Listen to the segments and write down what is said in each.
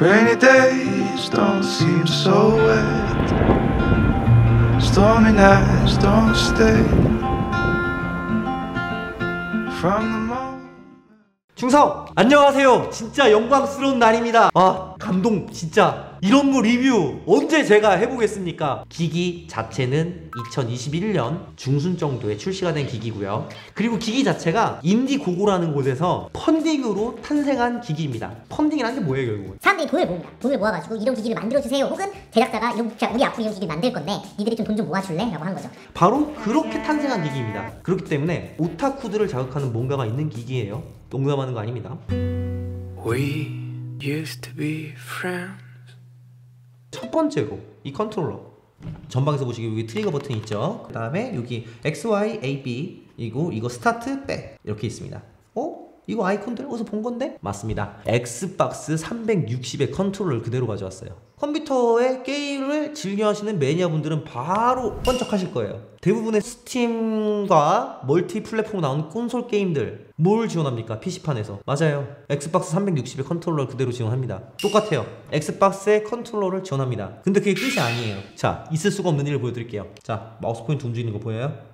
Rainy days don't seem so wet. Stormy nights don't stay. From the moment. 충성! 안녕하세요. 진짜 영광스러운 날입니다. 아, 감동 진짜. 이런 거 리뷰 언제 제가 해보겠습니까? 기기 자체는 2021년 중순 정도에 출시가 된 기기고요. 그리고 기기 자체가 인디고고라는 곳에서 펀딩으로 탄생한 기기입니다. 펀딩이라는 게 뭐예요, 결국은? 사람들이 돈을 모읍니다. 돈을 모아가지고 이런 기기를 만들어주세요. 혹은 제작자가 우리 앞으로 이런 기기를 만들 건데 니들이 좀 돈 좀 모아줄래? 라고 한 거죠. 바로 그렇게 탄생한 기기입니다. 그렇기 때문에 오타쿠들을 자극하는 뭔가가 있는 기기예요. 농담하는 거 아닙니다. We used to be friends. 첫 번째로 이 컨트롤러 전방에서 보시기 여기 트리거 버튼 있죠. 그 다음에 여기 X, Y, A, B 이거 스타트, 백 이렇게 있습니다. 이거 아이콘들 어디서 본 건데? 맞습니다. 엑스박스 360의 컨트롤러를 그대로 가져왔어요. 컴퓨터에 게임을 즐겨 하시는 매니아분들은 바로 번쩍하실 거예요. 대부분의 스팀과 멀티 플랫폼 나온 콘솔 게임들 뭘 지원합니까? PC판에서. 맞아요. 엑스박스 360의 컨트롤러를 그대로 지원합니다. 똑같아요. 엑스박스의 컨트롤러를 지원합니다. 근데 그게 끝이 아니에요. 자, 있을 수가 없는 일을 보여드릴게요. 자, 마우스 포인트 움직이는 거 보여요?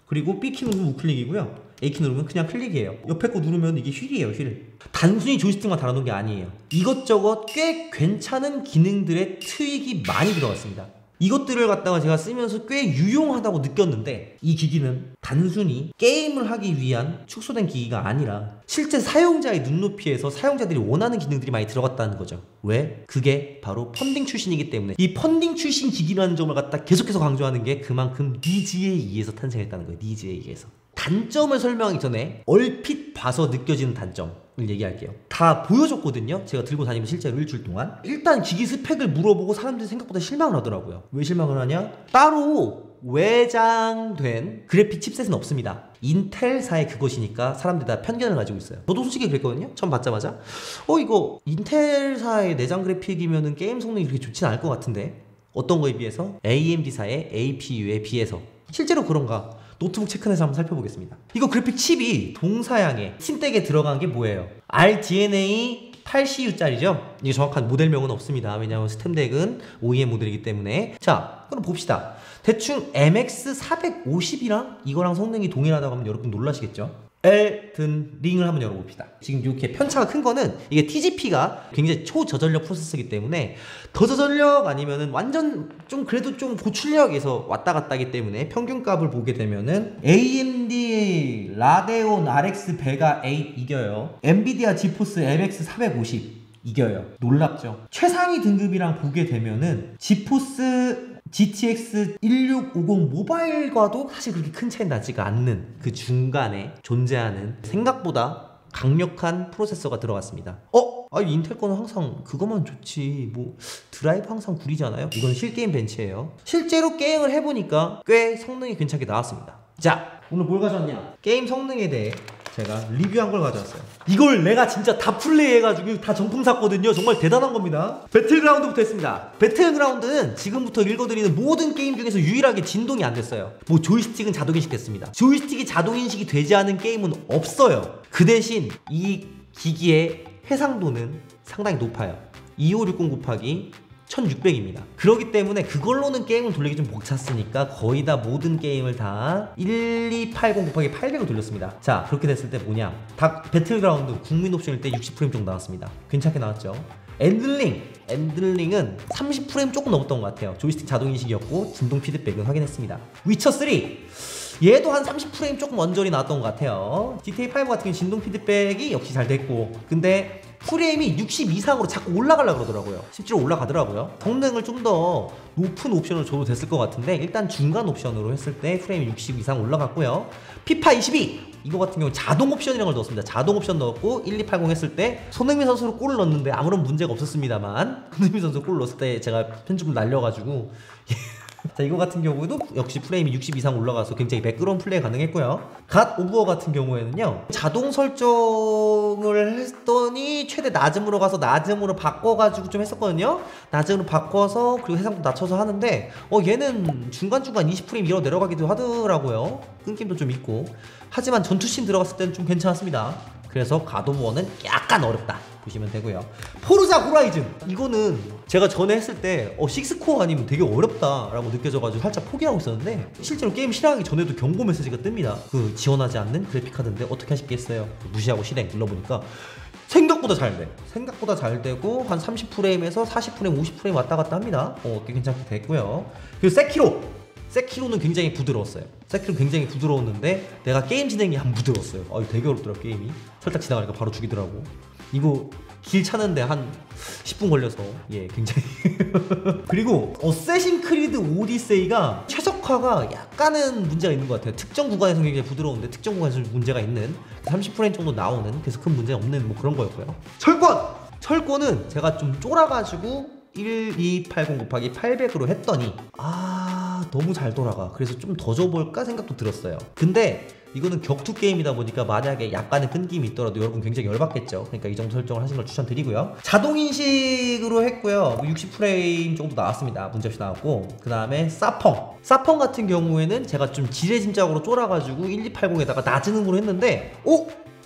그리고 B키 누르면 우클릭이고요. A키 누르면 그냥 클릭이에요. 옆에 거 누르면 이게 휠이에요, 휠. 단순히 조이스틱만 달아놓은 게 아니에요. 이것저것 꽤 괜찮은 기능들의 트윅이 많이 들어갔습니다. 이것들을 갖다가 제가 쓰면서 꽤 유용하다고 느꼈는데 이 기기는 단순히 게임을 하기 위한 축소된 기기가 아니라 실제 사용자의 눈높이에서 사용자들이 원하는 기능들이 많이 들어갔다는 거죠. 왜? 그게 바로 펀딩 출신이기 때문에 이 펀딩 출신 기기라는 점을 갖다 계속해서 강조하는 게 그만큼 니즈에 의해서 탄생했다는 거예요. 니즈에 의해서. 단점을 설명하기 전에 얼핏 봐서 느껴지는 단점을 얘기할게요. 다 보여줬거든요. 제가 들고 다니면서 실제로 일주일 동안. 일단 기기 스펙을 물어보고 사람들이 생각보다 실망을 하더라고요. 왜 실망을 하냐? 따로 외장된 그래픽 칩셋은 없습니다. 인텔사의 그것이니까 사람들이 다 편견을 가지고 있어요. 저도 솔직히 그랬거든요. 처음 받자마자 이거 인텔사의 내장 그래픽이면은 게임 성능이 그렇게 좋진 않을 것 같은데 어떤 거에 비해서? AMD사의 APU에 비해서. 실제로 그런가? 노트북 체크해서 한번 살펴보겠습니다. 이거 그래픽 칩이 동사양에 틴백에 들어간 게 뭐예요? RDNA 8CU짜리죠? 이게 정확한 모델명은 없습니다. 왜냐하면 스템덱은 OEM 모델이기 때문에. 자, 그럼 봅시다. 대충 MX450이랑 이거랑 성능이 동일하다고 하면 여러분 놀라시겠죠? 엘든 링을 한번 열어봅시다. 지금 이렇게 편차가 큰 거는 이게 TGP가 굉장히 초저전력 프로세서이기 때문에 더 저전력 아니면은 완전 좀 그래도 좀 고출력에서 왔다 갔다 하기 때문에 평균값을 보게 되면은 AMD 라데온 RX 베가 8 이겨요. 엔비디아 지포스 MX 450 이겨요. 놀랍죠? 최상위 등급이랑 보게 되면은 지포스 GTX 1650 모바일과도 사실 그렇게 큰 차이 나지가 않는 그 중간에 존재하는 생각보다 강력한 프로세서가 들어갔습니다. 인텔 거는 항상 그것만 좋지 뭐 드라이브 항상 구리잖아요. 이건 실게임 벤치예요. 실제로 게임을 해보니까 꽤 성능이 괜찮게 나왔습니다. 자, 오늘 뭘 가져왔냐? 게임 성능에 대해 제가 리뷰한 걸 가져왔어요. 이걸 내가 진짜 다 플레이해가지고 다 정품 샀거든요. 정말 대단한 겁니다. 배틀그라운드부터 했습니다. 배틀그라운드는 지금부터 읽어드리는 모든 게임 중에서 유일하게 진동이 안 됐어요. 뭐 조이스틱은 자동인식 됐습니다. 조이스틱이 자동인식이 되지 않은 게임은 없어요. 그 대신 이 기기의 해상도는 상당히 높아요. 2560 곱하기 1600입니다. 그렇기 때문에 그걸로는 게임을 돌리기 좀 벅찼으니까 거의 다 모든 게임을 다 1280 곱하기 800을 돌렸습니다. 자, 그렇게 됐을 때 뭐냐? 닭 배틀그라운드 국민 옵션일 때 60프레임 정도 나왔습니다. 괜찮게 나왔죠? 엔들링은 30프레임 조금 넘었던 것 같아요. 조이스틱 자동인식이었고 진동 피드백은 확인했습니다. 위쳐3 얘도 한 30프레임 조금 언저리 나왔던 것 같아요. GTA5 같은 경우는 진동 피드백이 역시 잘 됐고 근데 프레임이 60 이상으로 자꾸 올라가려고 그러더라고요. 실제로 올라가더라고요. 성능을 좀 더 높은 옵션으로 줘도 됐을 것 같은데 일단 중간 옵션으로 했을 때 프레임이 60 이상 올라갔고요. 피파 22 이거 같은 경우 자동 옵션이라는 걸 넣었습니다. 자동 옵션 넣었고 1280 했을 때 손흥민 선수로 골을 넣었는데 아무런 문제가 없었습니다만 손흥민 선수 골 넣었을 때 제가 편집을 날려가지고 자, 이거 같은 경우에도 역시 프레임이 60 이상 올라가서 굉장히 매끄러운 플레이 가능했고요. 갓 오브 워 같은 경우에는요 자동 설정을 했더니 최대 낮음으로 가서 낮음으로 바꿔가지고 좀 했었거든요. 낮음으로 바꿔서 그리고 해상도 낮춰서 하는데 얘는 중간중간 20프레임 밀어 내려가기도 하더라고요. 끊김도 좀 있고. 하지만 전투씬 들어갔을 때는 좀 괜찮았습니다. 그래서 갓 오브 워는 약간 어렵다. 보시면 되고요. 포르자 호라이즌 이거는 제가 전에 했을 때 6코어 아니면 되게 어렵다라고 느껴져가지고 살짝 포기하고 있었는데 실제로 게임 실행하기 전에도 경고 메시지가 뜹니다. 그 지원하지 않는 그래픽카드인데 어떻게 하시겠어요? 무시하고 실행 눌러보니까 생각보다 잘 돼. 생각보다 잘 되고 한 30프레임에서 40프레임, 50프레임 왔다 갔다 합니다. 꽤 괜찮게 됐고요. 그리고 세키로는 굉장히 부드러웠어요. 세키로 굉장히 부드러웠는데 내가 게임 진행이 안 부드러웠어요. 되게 어렵더라 게임이. 살짝 지나가니까 바로 죽이더라고. 이거 길 찾는데 한 10분 걸려서 굉장히 그리고 어쌔신 크리드 오디세이가 최적화가 약간은 문제가 있는 것 같아요. 특정 구간에서 굉장히 부드러운데 특정 구간에서 문제가 있는 30프레임 정도 나오는 그래서 큰 문제 없는 뭐 그런 거였고요. 철권은 제가 좀 쫄아가지고 1280 곱하기 800으로 했더니 너무 잘 돌아가. 그래서 좀 더 줘볼까 생각도 들었어요. 근데 이거는 격투 게임이다 보니까 만약에 약간의 끊김이 있더라도 여러분 굉장히 열받겠죠. 그러니까 이 정도 설정을 하시는 걸 추천드리고요. 자동인식으로 했고요. 60프레임 정도 나왔습니다. 문제없이 나왔고, 그 다음에 사펑 같은 경우에는 제가 좀 지레짐작으로 쫄아가지고 1280에다가 낮은 음으로 했는데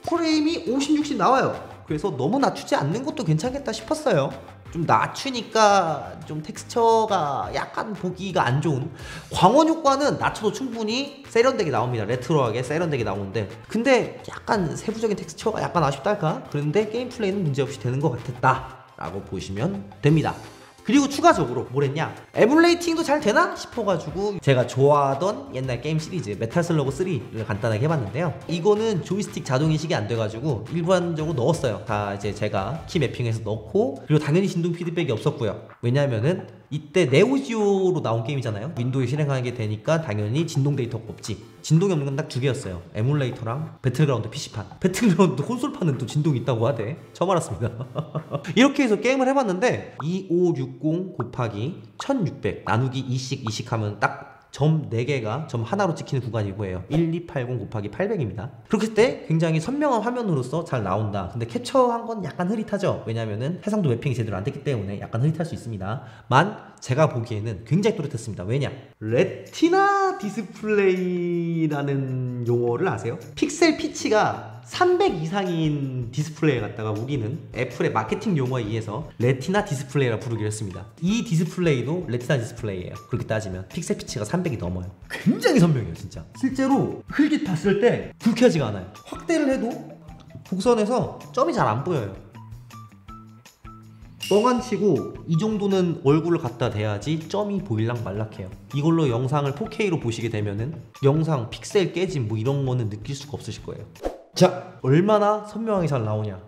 프레임이 50, 60 나와요. 그래서 너무 낮추지 않는 것도 괜찮겠다 싶었어요. 좀 낮추니까 좀 텍스처가 약간 보기가 안 좋은, 광원 효과는 낮춰도 충분히 세련되게 나옵니다. 레트로하게 세련되게 나오는데 근데 약간 세부적인 텍스처가 약간 아쉽달까? 그런데 게임 플레이는 문제없이 되는 것 같았다 라고 보시면 됩니다. 그리고 추가적으로 뭘 했냐, 에뮬레이팅도 잘 되나 싶어가지고 제가 좋아하던 옛날 게임 시리즈 메탈 슬러그 3를 간단하게 해봤는데요. 이거는 조이스틱 자동인식이 안 돼가지고 일반적으로 넣었어요. 다 이제 제가 키 매핑해서 넣고, 그리고 당연히 진동 피드백이 없었고요. 왜냐하면은 이때 네오지오로 나온 게임이잖아요. 윈도우에 실행하게 되니까 당연히 진동 데이터가 없지. 진동이 없는 건 딱 두 개였어요. 에뮬레이터랑 배틀그라운드 PC판. 배틀그라운드 콘솔판은 또 진동이 있다고 하대. 처음 알았습니다. 이렇게 해서 게임을 해봤는데 2560 곱하기 1600 나누기 2씩 하면 딱 점 4개가 점 하나로 찍히는 구간이고 해요. 1280 곱하기 800입니다. 그렇게 했을 때 굉장히 선명한 화면으로서 잘 나온다. 근데 캡처한 건 약간 흐릿하죠. 왜냐면은 해상도 매핑이 제대로 안 됐기 때문에 약간 흐릿할 수 있습니다. 제가 보기에는 굉장히 또렷했습니다. 왜냐? 레티나 디스플레이라는 용어를 아세요? 픽셀 피치가 300 이상인 디스플레이에 갖다가 우리는 애플의 마케팅 용어에 의해서 레티나 디스플레이라 부르기로 했습니다. 이 디스플레이도 레티나 디스플레이예요. 그렇게 따지면 픽셀 피치가 300이 넘어요. 굉장히 선명해요 진짜. 실제로 흙이 봤을 때 불쾌하지가 않아요. 확대를 해도 곡선에서 점이 잘 안 보여요. 뻥안치고 이 정도는 얼굴을 갖다 대야지 점이 보일락 말락해요. 이걸로 영상을 4K로 보시게 되면은 영상 픽셀 깨짐 뭐 이런 거는 느낄 수가 없으실 거예요. 자, 얼마나 선명하게 잘 나오냐.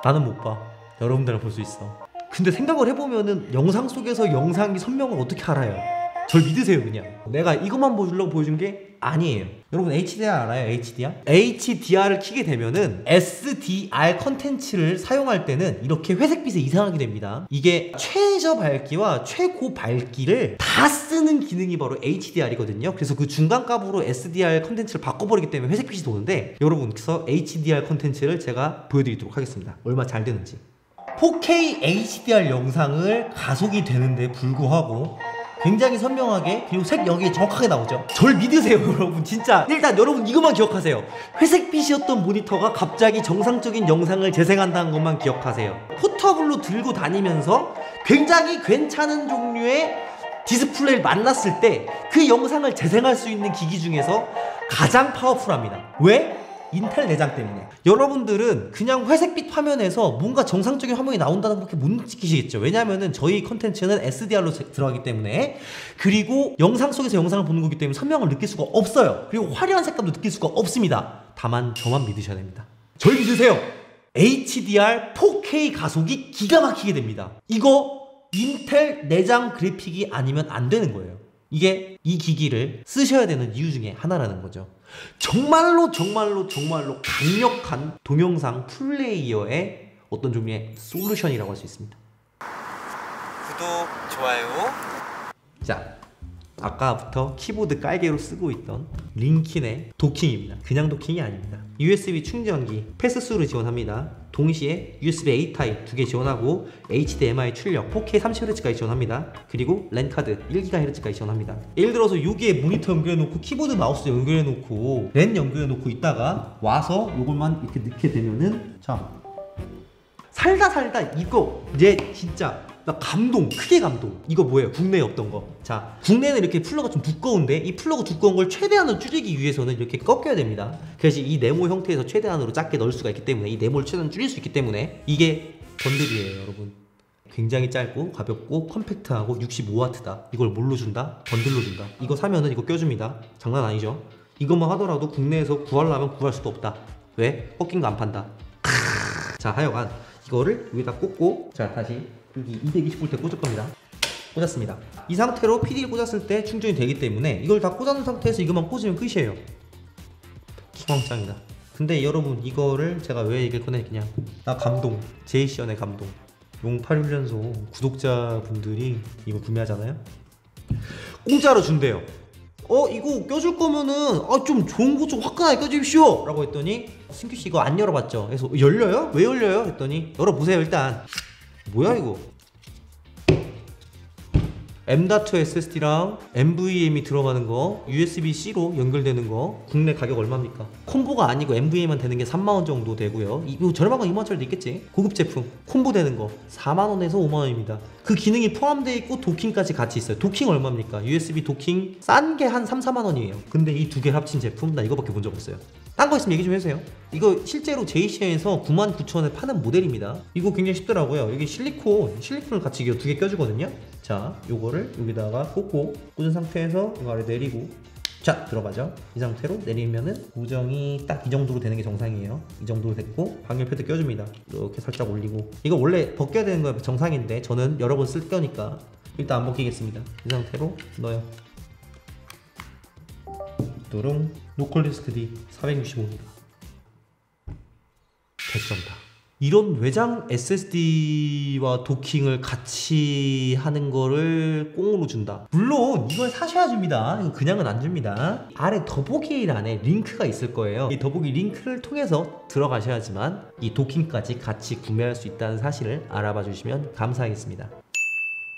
나는 못 봐. 여러분들은 볼 수 있어. 근데 생각을 해보면은 영상 속에서 영상이 선명을 어떻게 알아요? 절 믿으세요 그냥. 내가 이것만 보여주려고 보여준 게 아니에요. 여러분 HDR 알아요? HDR? HDR을 켜게 되면은 SDR 컨텐츠를 사용할 때는 이렇게 회색빛이 이상하게 됩니다. 이게 최저 밝기와 최고 밝기를 다 쓰는 기능이 바로 HDR이거든요. 그래서 그 중간값으로 SDR 컨텐츠를 바꿔버리기 때문에 회색빛이 도는데, 여러분 그래서 HDR 컨텐츠를 제가 보여드리도록 하겠습니다. 얼마나 잘 되는지. 4K HDR 영상을 가속이 되는데 불구하고 굉장히 선명하게, 그리고 색 여기에 정확하게 나오죠. 절 믿으세요 여러분. 진짜 일단 여러분 이것만 기억하세요. 회색빛이었던 모니터가 갑자기 정상적인 영상을 재생한다는 것만 기억하세요. 포터블로 들고 다니면서 굉장히 괜찮은 종류의 디스플레이를 만났을 때 그 영상을 재생할 수 있는 기기 중에서 가장 파워풀합니다. 왜? 인텔 내장 때문에. 여러분들은 그냥 회색빛 화면에서 뭔가 정상적인 화면이 나온다는 것밖에 못 느끼시겠죠. 왜냐면은 저희 컨텐츠는 SDR로 들어가기 때문에, 그리고 영상 속에서 영상을 보는 거기 때문에 선명을 느낄 수가 없어요. 그리고 화려한 색감도 느낄 수가 없습니다. 다만 저만 믿으셔야 됩니다. 저희 믿으세요. HDR 4K 가속이 기가 막히게 됩니다. 이거 인텔 내장 그래픽이 아니면 안 되는 거예요. 이게 이 기기를 쓰셔야 되는 이유 중에 하나라는 거죠. 정말로 강력한 동영상 플레이어의 어떤 종류의 솔루션이라고 할 수 있습니다. 구독, 좋아요. 자, 아까부터 키보드 깔개로 쓰고 있던 링킨의 도킹입니다. 그냥 도킹이 아닙니다. USB 충전기 패스스루 지원합니다. 동시에 USB A 타입 2개 지원하고 HDMI 출력 4K 30Hz까지 지원합니다. 그리고 랜카드 1GHz까지 지원합니다. 예를 들어서 여기에 모니터 연결해놓고 키보드 마우스 연결해놓고 랜 연결해놓고 있다가 와서 요것만 이렇게 넣게 되면은 자 살다 이거 얘 진짜 나 감동, 크게 감동. 이거 뭐예요? 국내에 없던 거. 자, 국내는 이렇게 플러가 좀 두꺼운데 이 플러가 두꺼운 걸 최대한으로 줄이기 위해서는 이렇게 꺾여야 됩니다. 그래서 이 네모 형태에서 최대한으로 작게 넣을 수가 있기 때문에 이 네모를 최대한 줄일 수 있기 때문에 이게 번들이에요, 여러분. 굉장히 짧고 가볍고 컴팩트하고 65W다. 이걸 뭘로 준다? 번들로 준다. 이거 사면은 이거 껴줍니다. 장난 아니죠? 이것만 하더라도 국내에서 구하려면 구할 수도 없다. 왜? 꺾인 거 안 판다. 자, 하여간 이거를 여기다 꽂고 자, 다시 여기 220V 꽂을 겁니다. 꽂았습니다. 이 상태로 PD를 꽂았을 때 충전이 되기 때문에 이걸 다 꽂아놓은 상태에서 이것만 꽂으면 끝이에요. 기광짱이다. 근데 여러분 이거를 제가 왜 얘기를 꺼내냐, 나 감동, 제이시연의 감동. 용8훈련소 구독자분들이 이거 구매하잖아요, 공짜로 준대요. 이거 껴줄 거면은 좀 좋은 거 좀 화끈하게 껴주십시오 라고 했더니, 승규씨 이거 안 열어봤죠? 그래서 열려요? 왜 열려요? 했더니 열어보세요. 일단 뭐야 이거, M.2 SSD랑 NVMe 들어가는 거, USB-C로 연결되는 거, 국내 가격 얼마입니까? 콤보가 아니고 NVMe만 되는 게 3만원 정도 되고요. 이거 저렴한 거 2만원짜리도 있겠지? 고급 제품 콤보 되는 거 4만원에서 5만원입니다 그 기능이 포함되어 있고 도킹까지 같이 있어요. 도킹 얼마입니까? USB 도킹 싼 게 한 3, 4만원이에요 근데 이 두 개 합친 제품 나 이거밖에 본 적 없어요. 딴 거 있으면 얘기 좀 해주세요. 이거 실제로 JC에서 99,000원에 파는 모델입니다. 이거 굉장히 쉽더라고요. 여기 실리콘을 같이 두 개 껴주거든요. 자, 요거를 여기다가 꽂고, 꽂은 상태에서 이거 아래 내리고, 자, 들어가죠. 이 상태로 내리면은 고정이 딱 이 정도로 되는 게 정상이에요. 이 정도로 됐고, 방열 패드 껴줍니다. 이렇게 살짝 올리고, 이거 원래 벗겨야 되는 거 정상인데 저는 여러 번 쓸 거니까 일단 안 벗기겠습니다. 이 상태로 넣어요. 뚜룽. 로컬 디스크 D 465입니다. 됐습니다. 이런 외장 SSD와 도킹을 같이 하는 거를 꽁으로 준다. 물론 이걸 사셔야 줍니다. 이거 그냥은 안 줍니다. 아래 더보기란에 링크가 있을 거예요. 이 더보기 링크를 통해서 들어가셔야지만 이 도킹까지 같이 구매할 수 있다는 사실을 알아봐 주시면 감사하겠습니다.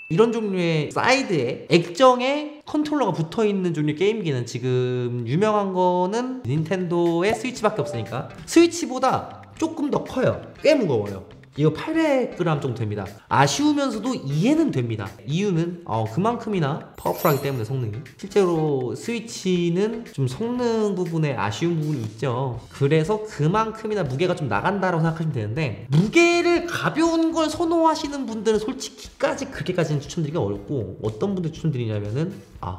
이런 종류의 사이드에 액정에 컨트롤러가 붙어있는 종류의 게임기는 지금 유명한 거는 닌텐도의 스위치밖에 없으니까, 스위치보다 조금 더 커요. 꽤 무거워요. 이거 800g 정도 됩니다. 아쉬우면서도 이해는 됩니다. 이유는 그만큼이나 파워풀하기 때문에 성능이. 실제로 스위치는 좀 성능 부분에 아쉬운 부분이 있죠. 그래서 그만큼이나 무게가 좀 나간다고 생각하시면 되는데, 무게를 가벼운 걸 선호하시는 분들은 솔직히까지 그렇게까지는 추천드리기가 어렵고, 어떤 분들 추천드리냐면은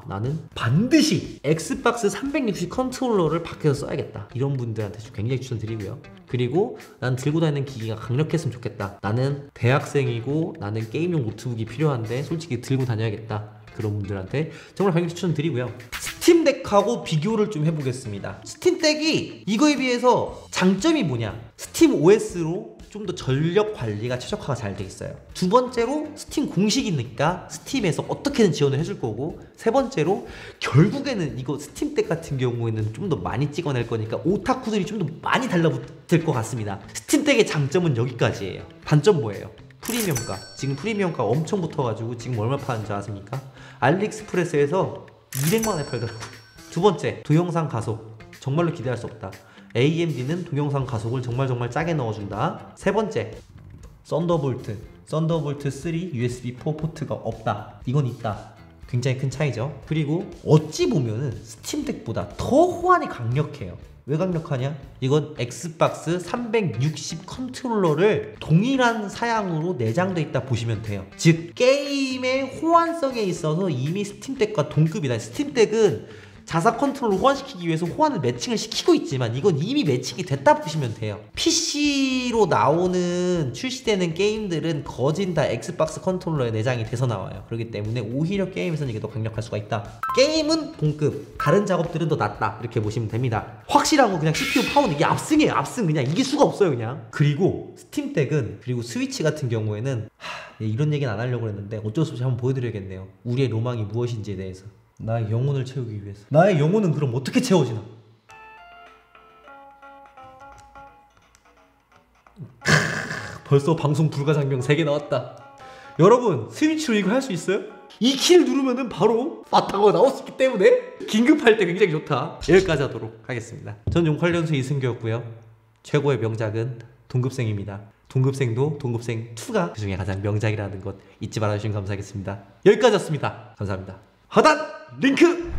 나는 반드시 엑스박스 360 컨트롤러를 밖에서 써야겠다, 이런 분들한테 굉장히 추천드리고요. 그리고 난 들고 다니는 기기가 강력했으면 좋겠다, 나는 대학생이고 나는 게임용 노트북이 필요한데 솔직히 들고 다녀야겠다, 그런 분들한테 정말 강력 추천드리고요. 스팀덱하고 비교를 좀 해보겠습니다. 스팀덱이 이거에 비해서 장점이 뭐냐, 스팀 OS로 좀 더 전력 관리가 최적화가 잘 돼 있어요. 두 번째로 스팀 공식이니까 스팀에서 어떻게든 지원을 해줄 거고, 세 번째로 결국에는 이거 스팀덱 같은 경우에는 좀 더 많이 찍어낼 거니까 오타쿠들이 좀 더 많이 달라붙을 것 같습니다. 스팀덱의 장점은 여기까지예요. 단점 뭐예요? 프리미엄가. 지금 프리미엄가 엄청 붙어가지고 지금 얼마 파는지 아십니까? 알리익스프레스에서 200만원에 팔더라고요. 두 번째, 동영상 가속. 정말로 기대할 수 없다. AMD는 동영상 가속을 정말 짜게 넣어준다. 세 번째, 썬더볼트 3 USB4 포트가 없다. 이건 있다. 굉장히 큰 차이죠. 그리고 어찌 보면은 스팀덱보다 더 호환이 강력해요. 왜 강력하냐? 이건 엑스박스 360 컨트롤러를 동일한 사양으로 내장돼 있다 보시면 돼요. 즉 게임의 호환성에 있어서 이미 스팀덱과 동급이다. 스팀덱은 자사 컨트롤을 호환시키기 위해서 호환을 매칭을 시키고 있지만 이건 이미 매칭이 됐다 보시면 돼요. PC로 나오는 출시되는 게임들은 거진 다 엑스박스 컨트롤러에 내장이 돼서 나와요. 그렇기 때문에 오히려 게임에서는 이게 더 강력할 수가 있다. 게임은 동급, 다른 작업들은 더 낫다, 이렇게 보시면 됩니다. 확실한 건 그냥 CPU 파워는 이게 압승이에요. 압승. 그냥 이길 수가 없어요 그냥. 그리고 스팀덱은, 그리고 스위치 같은 경우에는 이런 얘기는 안 하려고 했는데 어쩔 수 없이 한번 보여드려야겠네요. 우리의 로망이 무엇인지에 대해서. 나의 영혼을 채우기 위해서. 나의 영혼은 그럼 어떻게 채워지나? 벌써 방송 불가 장면 3개 나왔다. 여러분 스위치로 이거 할 수 있어요? 이 키를 누르면은 바로 빠타고 나올 수 있기 때문에 긴급할 때 굉장히 좋다. 여기까지 하도록 하겠습니다. 전 용팔련수 이승규였고요. 최고의 명작은 동급생입니다. 동급생도 동급생 2가 그중에 가장 명작이라는 것 잊지 말아주시면 감사하겠습니다. 여기까지였습니다. 감사합니다. 하단 링크!